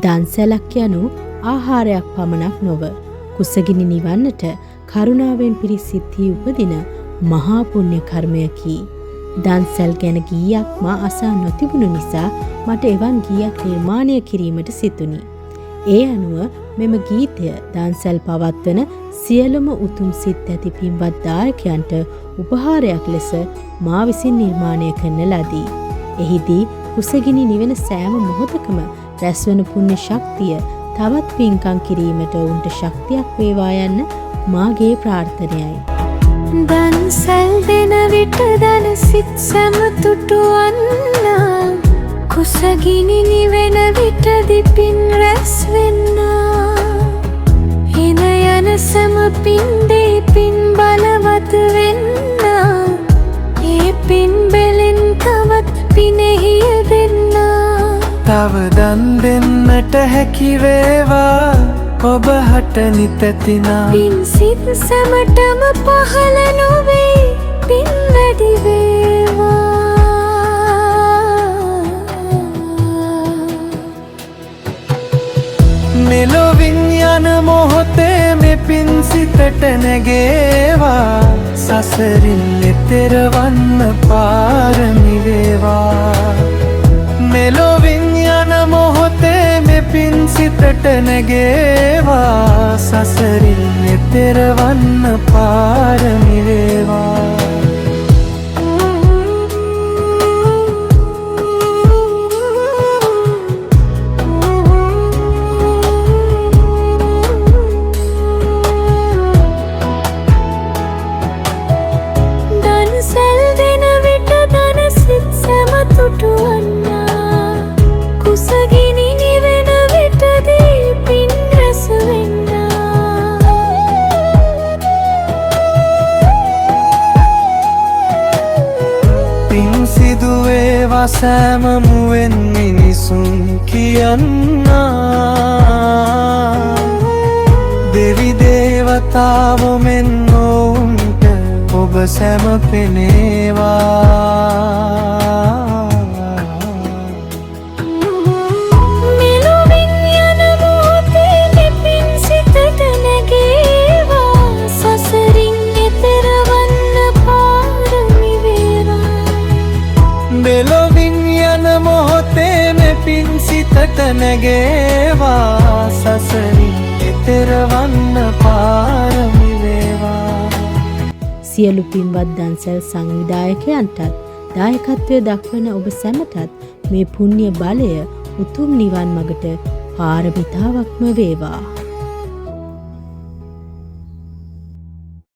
දන්සැලක් යනු ආහාරයක් පමණක් නොව කුසගිනි නිවන්නට කරුණාවෙන් පිරි සිද්ධි උපදින මහා පුණ්‍ය කර්මයකි. දන්සැල් ගැන ගීයක් මා අසා නොතිබුණු නිසා මට එවන් ගීයක් නිර්මාණය කිරීමට සිතුනි. ඒ අනුව මෙම ගීතය දන්සැල් පවත්වන සියලුම උතුම් සිත් ඇති පින්වත් දායකයන්ට උපහාරයක් ලෙස මා විසින් නිර්මාණය කරන ලදී. එහිදී කුසගිනි නිවෙන සෑම මොහොතකම රැස්වන පුණ්‍ය ශක්තිය තවත් පින්කම් කිරීමට උන්ට ශක්තියක් වේවා යන්න මාගේ ප්‍රාර්ථනයයි. දන්සැල් දෙන විට දන සිත් සැමතුටුවන්න කුසගිනි නිවෙන විට දිපින් රැස් වෙන්න එන යන සැම පින් දේ පින් බලවත් වෙන්න ඒ පින් බෙලෙන් තවත් පිනෙහි යෙදෙන්න තව දන් දෙන්නට හැකි වේවා ඔබ හට නිතැතිනා පින් සිත් සැමටම පහළ නොවේ පින් වැඩි වේවා මෙලොවින් යන මොහොතේ මේ පින් සිතට නැගේවා සසරින් එතෙර වන්න පාරමි වේවා මෙලොවින් යන මොහොතේ මේ පින් සිතට නැගේවා සසරින් එතෙර වන්න පාරමි වේවා කුසගිනි නිවෙන විටදී පින් රැස් වෙන්න පින් සිදුවේවා සෑම මුවෙන් මිනිසුන් කියන්නා දෙවි දේවතාවෝ මෙන් ඔවුන්ට ඔබ සැම පෙනේවා මෙලොවින් යන මොහොතේ මේ පින් සිතට නැගේවා සසරින් එතෙර වන්න පාරමි වේවා. සියලු පින්වත් දන්සැල් සංවිධායකයන්ටත් දායකත්වය දක්වන ඔබ සැමටත් මේ පුණ්‍ය බලය උතුම් නිවන් මගට පාරමිතාවක්ම වේවා.